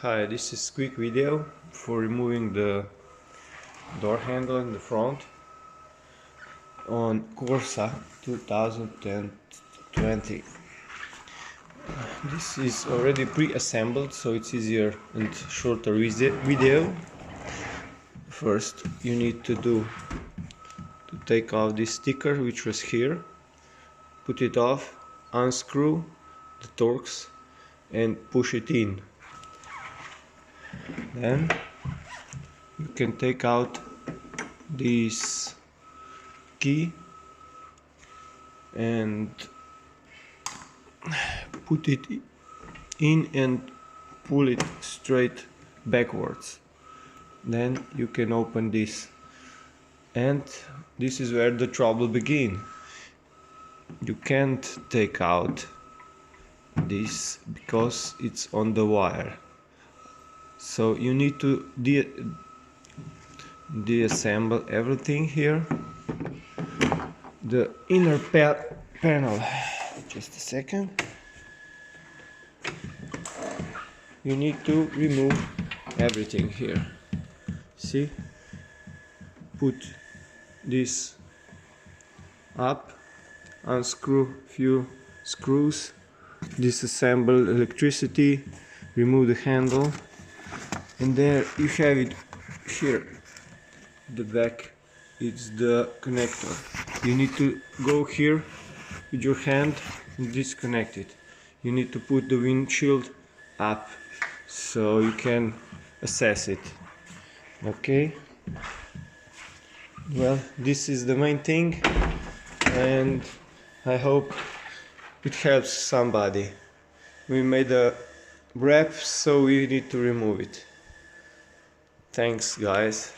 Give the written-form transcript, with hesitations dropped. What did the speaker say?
Hi, this is quick video for removing the door handle in the front on Corsa 2020. This is already pre-assembled, so it's easier and shorter video. First you need to take off this sticker which was here, put it off, unscrew the Torx and push it in. Then you can take out this key and put it in and pull it straight backwards. Then you can open this, and this is where the trouble begins. You can't take out this because it's on the wire, so you need to deassemble everything here. The inner panel, just a second. You need to remove everything here. See, put this up, unscrew few screws, disassemble electricity, remove the handle, and there you have it. Here the back, it's the connector. You need to go here with your hand and disconnect it. You need to put the windshield up so you can access it. Okay, well, this is the main thing, and I hope it helps somebody. We made a wrap, so we need to remove it. Thanks, guys.